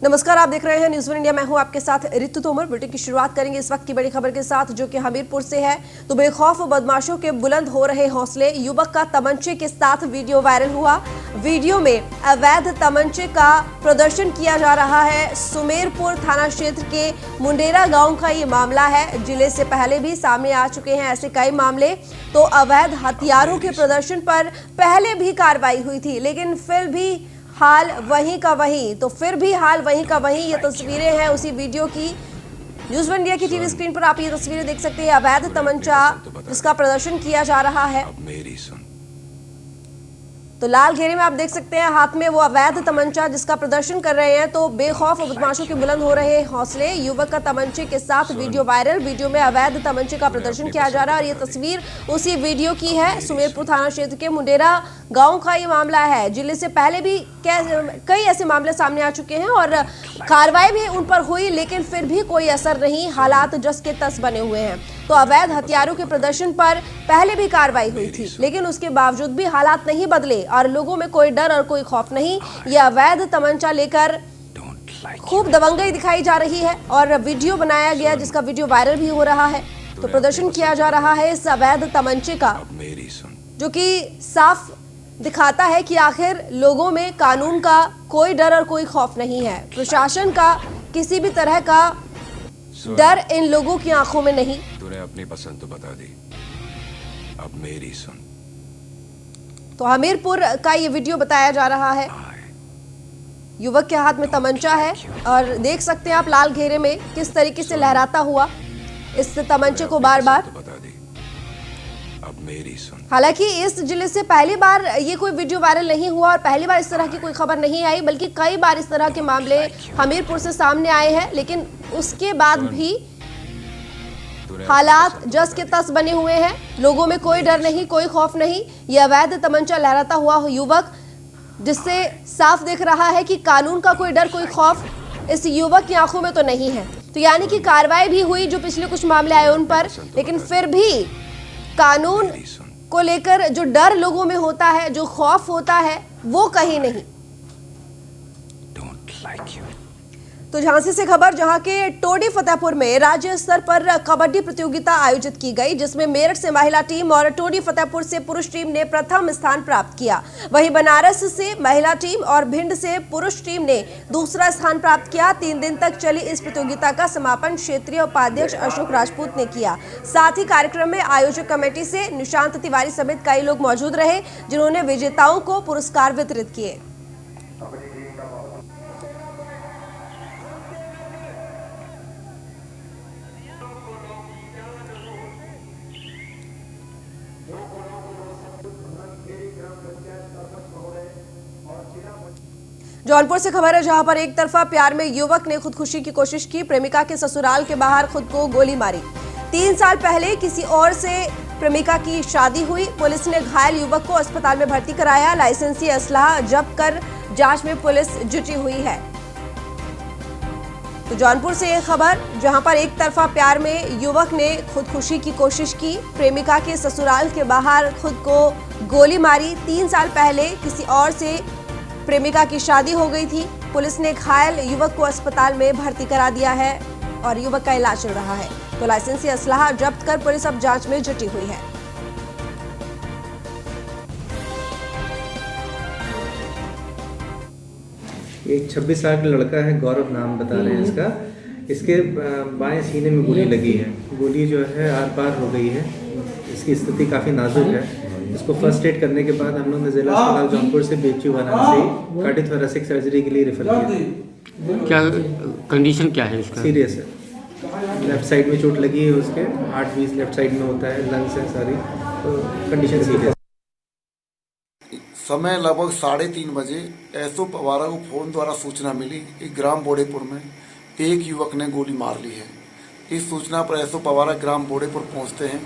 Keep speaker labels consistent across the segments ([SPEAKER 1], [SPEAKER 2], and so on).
[SPEAKER 1] नमस्कार, आप देख रहे हैं न्यूज़ वन इंडिया। मैं हूं आपके साथ ऋतु तोमर। बुलेटिन की शुरुआत करेंगे इस वक्त की बड़ी खबर के साथ, जो कि हमीरपुर से है। तो बेखौफ बदमाशों के बुलंद हो रहे हौसले, युवक का तमंचे के साथ वीडियो वायरल हुआ। वीडियो में अवैध तमंचे का प्रदर्शन किया जा रहा है। सुमेरपुर थाना क्षेत्र के मुंडेरा गांव का ये मामला है। जिले से पहले भी सामने आ चुके हैं ऐसे कई मामले। तो अवैध हथियारों के प्रदर्शन पर पहले भी कार्रवाई हुई थी, लेकिन फिर भी हाल वहीं का वहीं। तो फिर भी हाल वहीं का वहीं। ये तस्वीरें हैं उसी वीडियो की। न्यूज़ वन इंडिया की टीवी स्क्रीन पर आप ये तस्वीरें देख सकते हैं। अवैध तमंचा जिसका प्रदर्शन किया जा रहा है। तो लाल घेरे में आप देख सकते हैं हाथ में वो अवैध तमंचा जिसका प्रदर्शन कर रहे हैं। तो बेखौफ बदमाशों के बुलंद हो रहे हौसले, युवक का तमंचे के साथ वीडियो वायरल। वीडियो में अवैध तमंचे का प्रदर्शन किया जा रहा है और ये तस्वीर उसी वीडियो की है। सुमेरपुर थाना क्षेत्र के मुंडेरा गांव का ये मामला है। जिले से पहले भी कई ऐसे मामले सामने आ चुके हैं और कार्रवाई भी उन पर हुई, लेकिन फिर भी कोई असर नहीं। हालात जस के तस बने हुए हैं। तो अवैध हथियारों के प्रदर्शन पर पहले भी कार्रवाई हुई थी, लेकिन उसके बावजूद भी हालात नहीं बदले और लोगों में कोई डर और कोई खौफ नहीं। ये अवैध तमंचा लेकर खूब दबंगई दिखाई जा रही है और वीडियो बनाया गया जिसका वीडियो वायरल भी हो रहा है। तो प्रदर्शन किया जा रहा है इस अवैध तमंचे का, जो कि साफ दिखाता है कि आखिर लोगों में कानून का कोई डर और कोई खौफ नहीं है। प्रशासन का किसी भी तरह का डर इन लोगों की आंखों में नहीं।
[SPEAKER 2] तूने अपनी पसंद तो बता दी, अब मेरी सुन।
[SPEAKER 1] तो हमीरपुर का ये वीडियो बताया जा रहा है। युवक के हाथ में तमंचा है और देख सकते हैं आप लाल घेरे में किस तरीके से लहराता हुआ इस तमंचे को बार बार।
[SPEAKER 2] अब मेरी सुन।
[SPEAKER 1] हालांकि इस जिले से पहली बार ये कोई वीडियो वायरल नहीं हुआ और पहली बार इस तरह की कोई खबर नहीं आई, बल्कि कई बार इस तरह के मामले हमीरपुर से सामने आए हैं, लेकिन उसके बाद भी हालात जस के तस बने हुए हैं। लोगों में कोई डर नहीं, कोई खौफ नहीं। ये अवैध तमंचा लहराता हुआ युवक, जिससे साफ दिख रहा है कि कानून का कोई डर, कोई खौफ इस युवक की आंखों में तो नहीं है। तो यानी कि कार्रवाई भी हुई जो पिछले कुछ मामले आए उन पर, लेकिन फिर भी कानून को लेकर जो डर लोगों में होता है, जो खौफ होता है, वो कहीं नहीं। तो झांसी से खबर, जहां के टोडी फतेहपुर में राज्य स्तर पर कबड्डी प्रतियोगिता आयोजित की गई, जिसमें मेरठ से महिला टीम और टोडी फतेहपुर से पुरुष टीम ने प्रथम स्थान प्राप्त किया। वहीं बनारस से महिला टीम और भिंड से पुरुष टीम ने दूसरा स्थान प्राप्त किया। 3 दिन तक चली इस प्रतियोगिता का समापन क्षेत्रीय उपाध्यक्ष अशोक राजपूत ने किया। साथ ही कार्यक्रम में आयोजक कमेटी से निशांत तिवारी समेत कई लोग मौजूद रहे, जिन्होंने विजेताओं को पुरस्कार वितरित किए। जौनपुर से खबर है, जहां पर एक तरफा प्यार में युवक ने खुदकुशी की कोशिश की। प्रेमिका के ससुराल के बाहर खुद को गोली मारी। 3 साल पहले किसी और से प्रेमिका की शादी हुई। पुलिस ने घायल युवक को अस्पताल में भर्ती कराया। लाइसेंसी असलाह जब्त कर जांच में पुलिस जुटी हुई है। तो जौनपुर से एक खबर, जहां पर एक तरफा प्यार में युवक ने खुदकुशी की कोशिश की। प्रेमिका के ससुराल के बाहर खुद को गोली मारी। 3 साल पहले किसी और से प्रेमिका की शादी हो गई थी। पुलिस ने घायल युवक को अस्पताल में भर्ती करा दिया है और युवक का इलाज चल रहा है। तो लाइसेंसी असलाह जब्त कर पुलिस अब जांच में जुटी हुई है।
[SPEAKER 3] एक 26 साल का लड़का है, गौरव नाम बता रहे हैं इसका। इसके बाएं सीने में गोली लगी है। गोली जो है आर पार हो गई है। इसकी स्थिति काफ़ी नाजुक है। इसको फर्स्ट एड करने के बाद हम लोग ने जिला अस्पताल जौनपुर से बेचू वाराणसी कार्डियोथोरेसिक सर्जरी के लिए रेफर किया।
[SPEAKER 4] क्या कंडीशन क्या है इसका?
[SPEAKER 3] सीरियस है। लेफ्ट साइड में चोट लगी है उसके, हार्ट भी लेफ्ट साइड में होता है, लंग्स है सारी, तो कंडीशन सीरियस।
[SPEAKER 5] समय लगभग 3:30 बजे एसओ पवारा को फोन द्वारा सूचना मिली कि ग्राम बोड़ेपुर में एक युवक ने गोली मार ली है। इस सूचना पर एसओ पवारा ग्राम बोड़ेपुर पहुंचते हैं।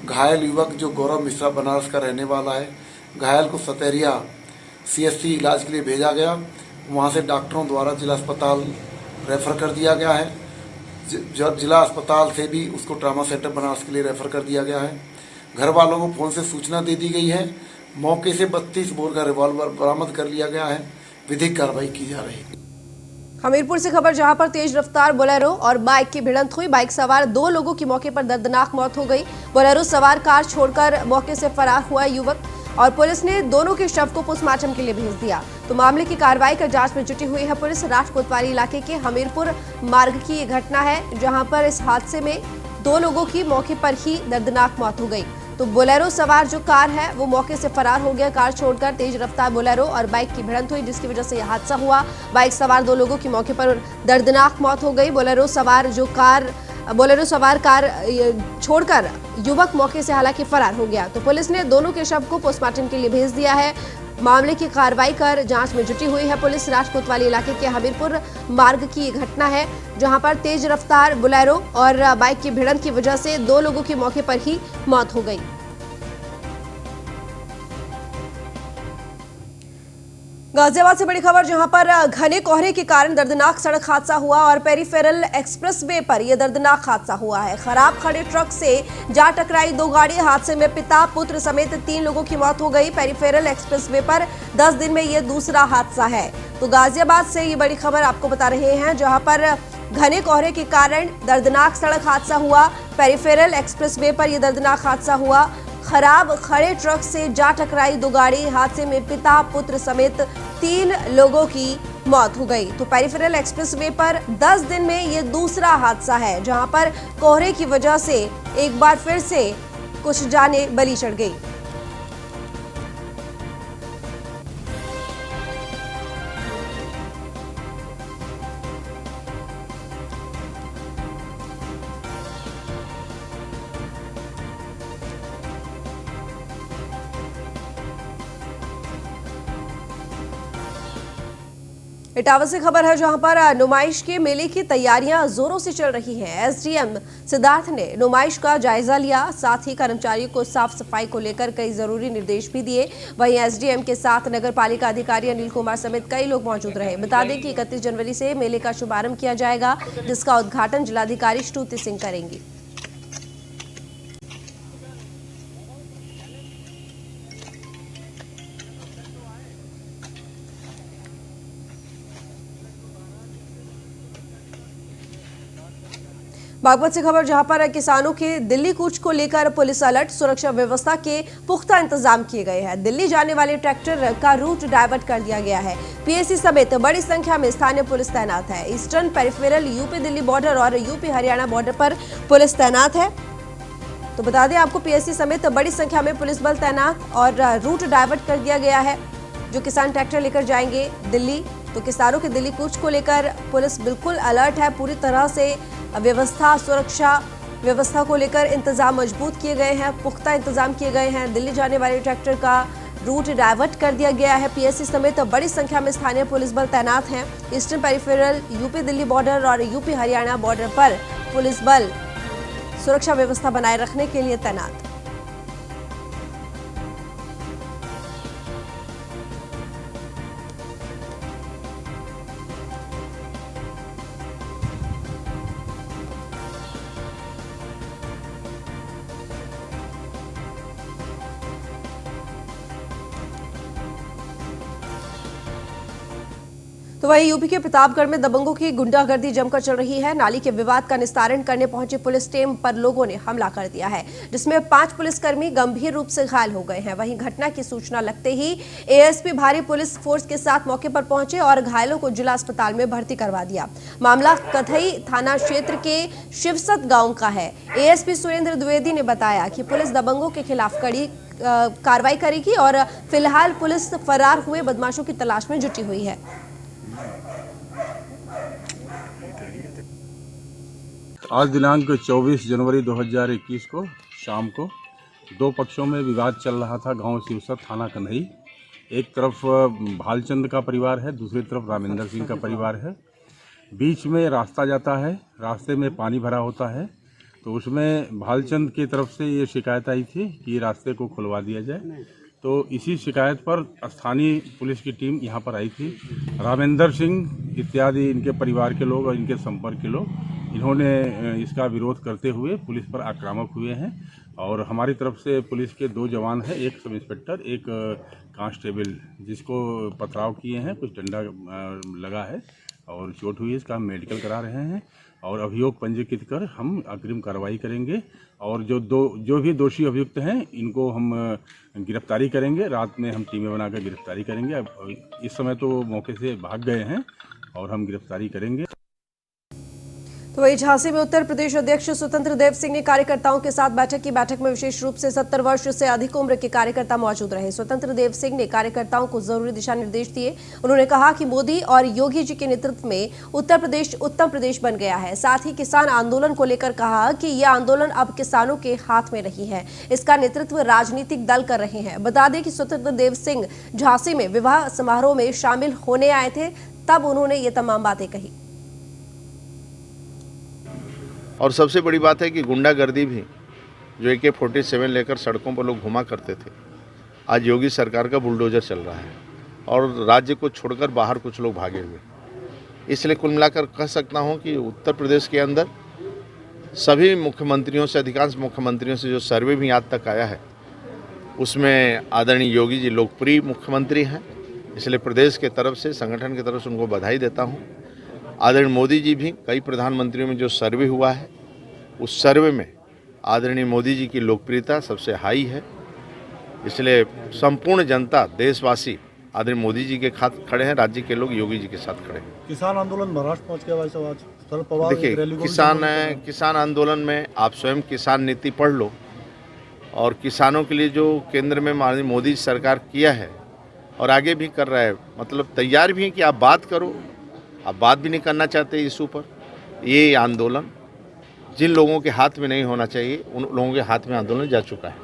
[SPEAKER 5] घायल युवक जो गौरव मिश्रा बनारस का रहने वाला है, घायल को सतेरिया सीएससी इलाज के लिए भेजा गया। वहां से डॉक्टरों द्वारा जिला अस्पताल रेफर कर दिया गया है। जिला अस्पताल से भी उसको ट्रामा सेंटर बनारस के लिए रेफर कर दिया गया है। घर वालों को फोन से सूचना दे दी गई है। मौके से 32 बोर का रिवॉल्वर बरामद कर लिया गया है। विधिक कार्रवाई की जा रही है।
[SPEAKER 1] हमीरपुर से खबर, जहां पर तेज रफ्तार बोलेरो और बाइक की भिड़ंत हुई। बाइक सवार 2 लोगों की मौके पर दर्दनाक मौत हो गई। बोलेरो सवार कार छोड़कर मौके से फरार हुआ युवक और पुलिस ने दोनों के शव को पोस्टमार्टम के लिए भेज दिया। तो मामले की कार्रवाई कर जांच में जुटी हुई है पुलिस। राजकोतवाली इलाके के हमीरपुर मार्ग की ये घटना है, जहां पर इस हादसे में 2 लोगों की मौके पर ही दर्दनाक मौत हो गई। तो बोलेरो सवार जो कार है वो मौके से फरार हो गया। कार छोड़कर तेज रफ्तार बोलेरो और बाइक की भिड़ंत हुई, जिसकी वजह से यह हादसा हुआ। बाइक सवार 2 लोगों की मौके पर दर्दनाक मौत हो गई। बोलेरो सवार कार छोड़कर युवक मौके से हालांकि फरार हो गया। तो पुलिस ने दोनों के शव को पोस्टमार्टम के लिए भेज दिया है। मामले की कार्रवाई कर जांच में जुटी हुई है पुलिस। राजकोतवाली इलाके के हमीरपुर मार्ग की ये घटना है, जहां पर तेज रफ्तार बोलेरो और बाइक की भिड़ंत की वजह से 2 लोगों की मौके पर ही मौत हो गई। गाजियाबाद से बड़ी खबर, जहां पर घने कोहरे के कारण दर्दनाक सड़क हादसा हुआ और पेरीफेरल एक्सप्रेसवे पर यह दर्दनाक हादसा हुआ है। खराब खड़े ट्रक से जा टकराई 2 गाड़ी। हादसे में पिता पुत्र समेत 3 लोगों की मौत हो गई। पेरीफेरल एक्सप्रेसवे पर 10 दिन में यह दूसरा हादसा है। तो गाजियाबाद से ये बड़ी खबर आपको बता रहे हैं, जहां पर घने कोहरे के कारण दर्दनाक सड़क हादसा हुआ। पेरीफेरल एक्सप्रेसवे पर यह दर्दनाक हादसा हुआ। खराब खड़े ट्रक से जा टकराई 2 गाड़ी। हादसे में पिता पुत्र समेत 3 लोगों की मौत हो गई। तो पेरीफेरल एक्सप्रेसवे पर 10 दिन में ये दूसरा हादसा है, जहां पर कोहरे की वजह से एक बार फिर से कुछ जानें बलि चढ़ गई। इटावा से खबर है, जहां पर नुमाइश के मेले की तैयारियां जोरों से चल रही हैं। एसडीएम सिद्धार्थ ने नुमाइश का जायजा लिया, साथ ही कर्मचारियों को साफ सफाई को लेकर कई जरूरी निर्देश भी दिए। वहीं एसडीएम के साथ नगर पालिका अधिकारी अनिल कुमार समेत कई लोग मौजूद रहे। बता दें कि 31 जनवरी से मेले का शुभारंभ किया जाएगा, जिसका उद्घाटन जिलाधिकारी श्रुति सिंह करेंगी। बागपत से खबर, जहां पर किसानों के दिल्ली कूच को लेकर पुलिस अलर्ट। सुरक्षा व्यवस्था के पुख्ता इंतजाम किए गए हैं। दिल्ली जाने वाले ट्रैक्टर का रूट डाइवर्ट कर दिया गया है। पीएसी समेत बड़ी संख्या में स्थानीय पुलिस तैनात है। Eastern peripheral UP Delhi border और यूपी हरियाणा बॉर्डर पर पुलिस तैनात है। तो बता दें आपको, पीएसी समेत बड़ी संख्या में पुलिस बल तैनात और रूट डाइवर्ट कर दिया गया है। जो किसान ट्रैक्टर लेकर जाएंगे दिल्ली, तो किसानों के दिल्ली कूच को लेकर पुलिस बिल्कुल अलर्ट है। पूरी तरह से व्यवस्था, सुरक्षा व्यवस्था को लेकर इंतजाम मजबूत किए गए हैं, पुख्ता इंतजाम किए गए हैं। दिल्ली जाने वाले ट्रैक्टर का रूट डाइवर्ट कर दिया गया है। पीएससी समेत बड़ी संख्या में स्थानीय पुलिस बल तैनात हैं। Eastern peripheral UP Delhi border और यूपी हरियाणा बॉर्डर पर पुलिस बल सुरक्षा व्यवस्था बनाए रखने के लिए तैनात। तो वहीं यूपी के प्रतापगढ़ में दबंगों की गुंडागर्दी जमकर चल रही है। नाली के विवाद का निस्तारण करने पहुंचे पुलिस टीम पर लोगों ने हमला कर दिया है, जिसमें 5 पुलिसकर्मी गंभीर रूप से घायल हो गए हैं। वहीं घटना की सूचना लगते ही एएसपी भारी पुलिस फोर्स के साथ मौके पर पहुंचे और घायलों को जिला अस्पताल में भर्ती करवा दिया। मामला कथई थाना क्षेत्र के शिवसत गांव का है। एएसपी सुरेंद्र द्विवेदी ने बताया कि पुलिस दबंगों के खिलाफ कड़ी कार्रवाई करेगी और फिलहाल पुलिस फरार हुए बदमाशों की तलाश में जुटी हुई है।
[SPEAKER 6] आज दिनांक 24 जनवरी 2021 को शाम को 2 पक्षों में विवाद चल रहा था गांव शिवसत थाना कन्हई। एक तरफ भालचंद का परिवार है, दूसरी तरफ रामेंद्र सिंह का परिवार है। बीच में रास्ता जाता है, रास्ते में पानी भरा होता है। तो उसमें भालचंद की तरफ से ये शिकायत आई थी कि रास्ते को खुलवा दिया जाए। तो इसी शिकायत पर स्थानीय पुलिस की टीम यहाँ पर आई थी। रामेंद्र सिंह इत्यादि इनके परिवार के लोग और इनके संपर्क के लोग, इन्होंने इसका विरोध करते हुए पुलिस पर आक्रामक हुए हैं। और हमारी तरफ से पुलिस के 2 जवान हैं, एक सब इंस्पेक्टर, एक कांस्टेबल, जिसको पथराव किए हैं, कुछ डंडा लगा है। और चोट हुई है, इसका हम मेडिकल करा रहे हैं और अभियोग पंजीकृत कर हम अग्रिम कार्रवाई करेंगे। और जो भी दोषी अभियुक्त हैं इनको हम गिरफ्तारी करेंगे। रात में हम टीमें बनाकर गिरफ्तारी करेंगे। अब इस समय तो मौके से भाग गए हैं और हम गिरफ्तारी करेंगे।
[SPEAKER 1] तो वही झांसी में उत्तर प्रदेश अध्यक्ष स्वतंत्र देव सिंह ने कार्यकर्ताओं के साथ बैठक की। बैठक में विशेष रूप से 70 वर्ष से अधिक उम्र के कार्यकर्ता मौजूद रहे। स्वतंत्र देव सिंह ने कार्यकर्ताओं को जरूरी दिशा निर्देश दिए। उन्होंने कहा कि मोदी और योगी जी के नेतृत्व में उत्तर प्रदेश उत्तम प्रदेश बन गया है। साथ ही किसान आंदोलन को लेकर कहा कि यह आंदोलन अब किसानों के हाथ में नहीं है, इसका नेतृत्व राजनीतिक दल कर रहे हैं। बता दें कि स्वतंत्र देव सिंह झांसी में विवाह समारोह में शामिल होने आए थे, तब उन्होंने ये तमाम बातें कही।
[SPEAKER 7] और सबसे बड़ी बात है कि गुंडागर्दी भी जो AK-47 लेकर सड़कों पर लोग घुमा करते थे, आज योगी सरकार का बुलडोजर चल रहा है और राज्य को छोड़कर बाहर कुछ लोग भागे हुए। इसलिए कुल मिलाकर कह सकता हूं कि उत्तर प्रदेश के अंदर सभी मुख्यमंत्रियों से, अधिकांश मुख्यमंत्रियों से जो सर्वे भी आज तक आया है उसमें आदरणीय योगी जी लोकप्रिय मुख्यमंत्री हैं। इसलिए प्रदेश के तरफ से, संगठन की तरफ से उनको बधाई देता हूँ। आदरणीय मोदी जी भी, कई प्रधानमंत्रियों में जो सर्वे हुआ है उस सर्वे में आदरणीय मोदी जी की लोकप्रियता सबसे हाई है। इसलिए संपूर्ण जनता, देशवासी आदरणीय मोदी जी के साथ खड़े हैं, राज्य के लोग योगी जी के साथ खड़े हैं।
[SPEAKER 8] किसान आंदोलन महाराष्ट्र पहुंच गया भाई साहब आज शरद पवार।
[SPEAKER 7] देखिए, किसान आंदोलन में आप स्वयं किसान नीति पढ़ लो और किसानों के लिए जो केंद्र में माननीय मोदी सरकार किया है और आगे भी कर रहा है, मतलब तैयार भी है कि आप बात करो। आप बात भी नहीं करना चाहते इशू पर। ये आंदोलन जिन लोगों के हाथ में नहीं होना चाहिए उन लोगों के हाथ में आंदोलन जा चुका है।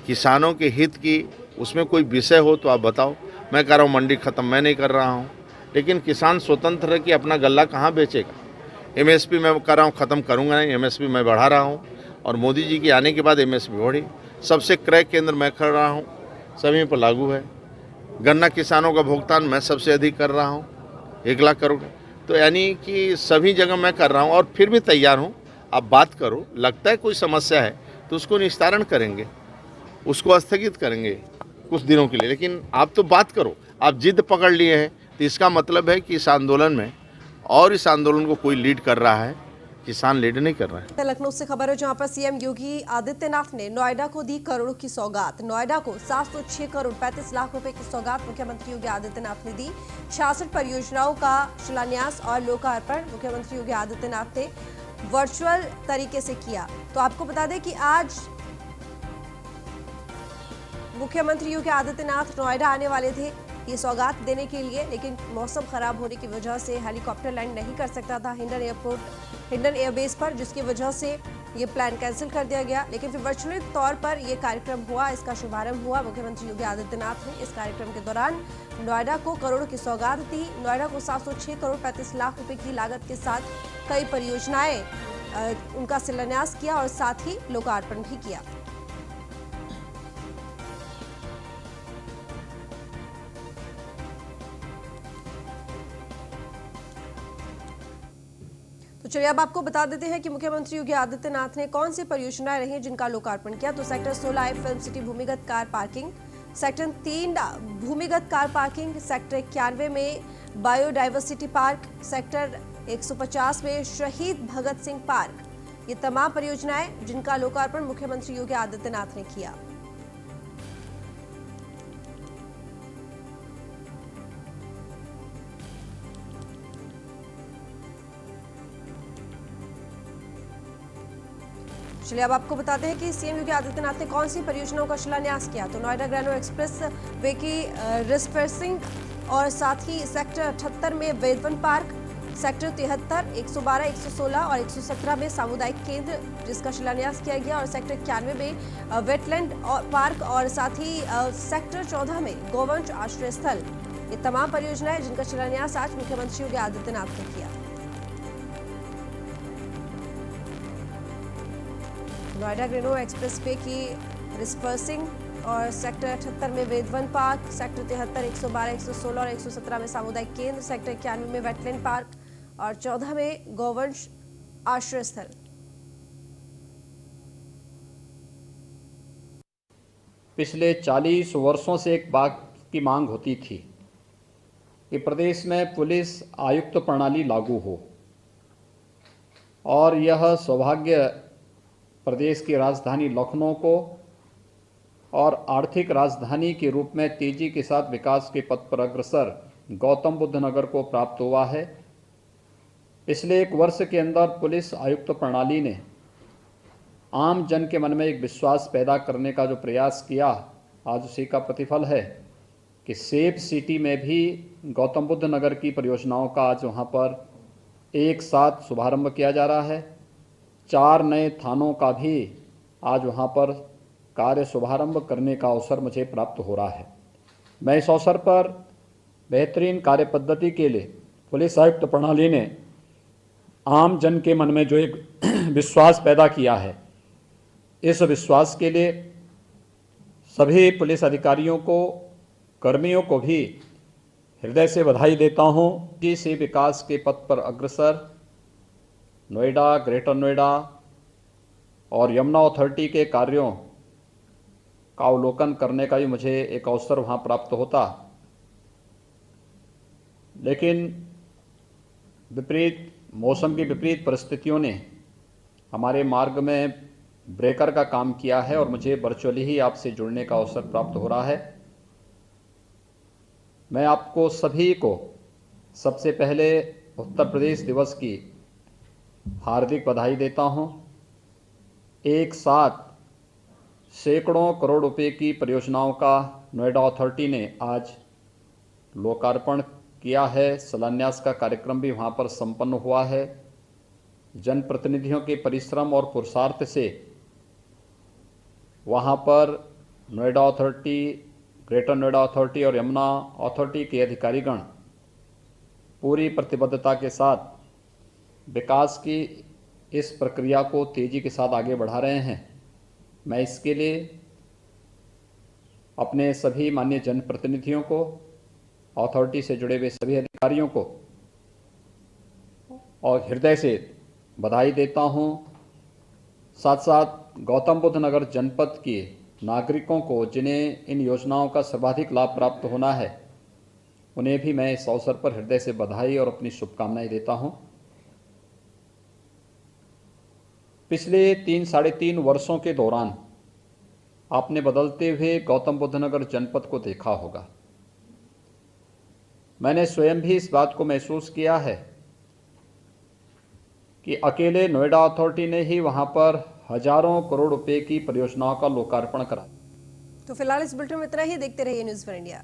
[SPEAKER 7] किसानों के हित की उसमें कोई विषय हो तो आप बताओ। मैं कह रहा हूँ मंडी ख़त्म, मैं नहीं कर रहा हूँ, लेकिन किसान स्वतंत्र है कि अपना गल्ला कहाँ बेचेगा। MSP मैं कर रहा हूँ, ख़त्म करूँगा नहीं, MSP मैं बढ़ा रहा हूँ और मोदी जी के आने के बाद MSP बढ़ी। सबसे क्रय केंद्र मैं कर रहा हूँ, सभी पर लागू है। गन्ना किसानों का भुगतान मैं सबसे अधिक कर रहा हूँ, 1 लाख करोड़। तो यानी कि सभी जगह मैं कर रहा हूँ और फिर भी तैयार हूँ। आप बात करो, लगता है कोई समस्या है तो उसको निस्तारण करेंगे, उसको स्थगित करेंगे कुछ दिनों के लिए, लेकिन आप तो बात करो। आप जिद पकड़ लिए हैं तो इसका मतलब है कि इस आंदोलन में और इस आंदोलन को कोई लीड कर रहा है, किसान लीड नहीं कर रहे हैं।
[SPEAKER 1] लखनऊ से खबर है जहां पर सीएम योगी आदित्यनाथ ने नोएडा को दी करोड़ों की सौगात। नोएडा को 706 करोड़ 35 लाख रुपए की सौगात मुख्यमंत्री योगी आदित्यनाथ ने दी। 66 परियोजनाओं का शिलान्यास और लोकार्पण मुख्यमंत्री योगी आदित्यनाथ ने वर्चुअल तरीके से किया। तो आपको बता दें कि आज मुख्यमंत्री योगी आदित्यनाथ नोएडा आने वाले थे ये सौगात देने के लिए, लेकिन मौसम खराब होने की वजह से हेलीकॉप्टर लैंड नहीं कर सकता था हिंडन एयरबेस पर, जिसकी वजह से ये प्लान कैंसिल कर दिया गया। लेकिन फिर वर्चुअली तौर पर ये कार्यक्रम हुआ, इसका शुभारंभ हुआ। मुख्यमंत्री योगी आदित्यनाथ ने इस कार्यक्रम के दौरान नोएडा को करोड़ों की सौगात दी। नोएडा को 706 करोड़ 35 लाख रुपए की लागत के साथ कई परियोजनाएं उनका शिलान्यास किया और साथ ही लोकार्पण भी किया। तो चलिए अब आपको बता देते हैं कि मुख्यमंत्री योगी आदित्यनाथ ने कौन सी परियोजनाएं रही जिनका लोकार्पण किया। तो सेक्टर 16 फिल्म सिटी भूमिगत कार पार्किंग, सेक्टर 3 भूमिगत कार पार्किंग, सेक्टर 91 में बायोडाइवर्सिटी पार्क, सेक्टर 150 में शहीद भगत सिंह पार्क, ये तमाम परियोजनाएं जिनका लोकार्पण मुख्यमंत्री योगी आदित्यनाथ ने किया। चलिए अब आपको बताते हैं कि सीएम योगी आदित्यनाथ ने कौन सी परियोजनाओं का शिलान्यास किया। तो नोएडा ग्रैनो एक्सप्रेस वे की रिस्पर्सिंग और साथ ही सेक्टर 78 में वेदवन पार्क, सेक्टर 73, 112, 116 और 117 में सामुदायिक केंद्र जिसका शिलान्यास किया गया और सेक्टर 91 में वेटलैंड पार्क और साथ ही सेक्टर 14 में गोवंश आश्रय स्थल, ये तमाम परियोजनाएं जिनका शिलान्यास आज मुख्यमंत्री योगी आदित्यनाथ ने किया। नोएडा ग्रेनो एक्सप्रेसवे की रिस्पर्सिंग और सेक्टर 78 में वेदवन पार्क, सेक्टर 73, 112, 116 और 117 में सामुदायिक केंद्र, सेक्टर 91 में वेटलैंड पार्क और 14 में गोवंश आश्रय स्थल।
[SPEAKER 9] पिछले 40 वर्षों से एक बात की मांग होती थी कि प्रदेश में पुलिस आयुक्त प्रणाली लागू हो और यह सौभाग्य प्रदेश की राजधानी लखनऊ को और आर्थिक राजधानी के रूप में तेजी के साथ विकास के पथ पर अग्रसर गौतम बुद्ध नगर को प्राप्त हुआ है। पिछले 1 वर्ष के अंदर पुलिस आयुक्त प्रणाली ने आम जन के मन में एक विश्वास पैदा करने का जो प्रयास किया, आज उसी का प्रतिफल है कि सेफ सिटी में भी गौतम बुद्ध नगर की परियोजनाओं का आज वहाँ पर एक साथ शुभारंभ किया जा रहा है। 4 नए थानों का भी आज वहाँ पर कार्य शुभारंभ करने का अवसर मुझे प्राप्त हो रहा है। मैं इस अवसर पर बेहतरीन कार्य पद्धति के लिए पुलिस आयुक्त प्रणाली ने आम जन के मन में जो एक विश्वास पैदा किया है, इस विश्वास के लिए सभी पुलिस अधिकारियों को, कर्मियों को भी हृदय से बधाई देता हूँ। इसी विकास के पथ पर अग्रसर नोएडा, ग्रेटर नोएडा और यमुना अथॉरिटी के कार्यों का अवलोकन करने का भी मुझे एक अवसर वहाँ प्राप्त होता, लेकिन मौसम की विपरीत परिस्थितियों ने हमारे मार्ग में ब्रेकर का काम किया है और मुझे वर्चुअली ही आपसे जुड़ने का अवसर प्राप्त हो रहा है। मैं आपको सभी को सबसे पहले उत्तर प्रदेश दिवस की हार्दिक बधाई देता हूं। एक साथ सैकड़ों करोड़ रुपए की परियोजनाओं का नोएडा अथॉरिटी ने आज लोकार्पण किया है। शिलान्यास का कार्यक्रम भी वहाँ पर संपन्न हुआ है। जनप्रतिनिधियों के परिश्रम और पुरुषार्थ से वहाँ पर Noida authority, greater Noida authority और यमुना अथॉरिटी के अधिकारीगण पूरी प्रतिबद्धता के साथ विकास की इस प्रक्रिया को तेजी के साथ आगे बढ़ा रहे हैं। मैं इसके लिए अपने सभी माननीय जनप्रतिनिधियों को, अथॉरिटी से जुड़े हुए सभी अधिकारियों को और हृदय से बधाई देता हूं। साथ साथ गौतम बुद्ध नगर जनपद के नागरिकों को, जिन्हें इन योजनाओं का सर्वाधिक लाभ प्राप्त होना है, उन्हें भी मैं इस अवसर पर हृदय से बधाई और अपनी शुभकामनाएं देता हूं। पिछले 3-3.5 वर्षों के दौरान आपने बदलते हुए गौतम बुद्ध नगर जनपद को देखा होगा। मैंने स्वयं भी इस बात को महसूस किया है कि अकेले नोएडा अथॉरिटी ने ही वहां पर हजारों करोड़ रुपए की परियोजनाओं का लोकार्पण करा।
[SPEAKER 1] तो फिलहाल इस बुलेटिन में इतना ही। देखते रहिए न्यूज़ फॉर इंडिया।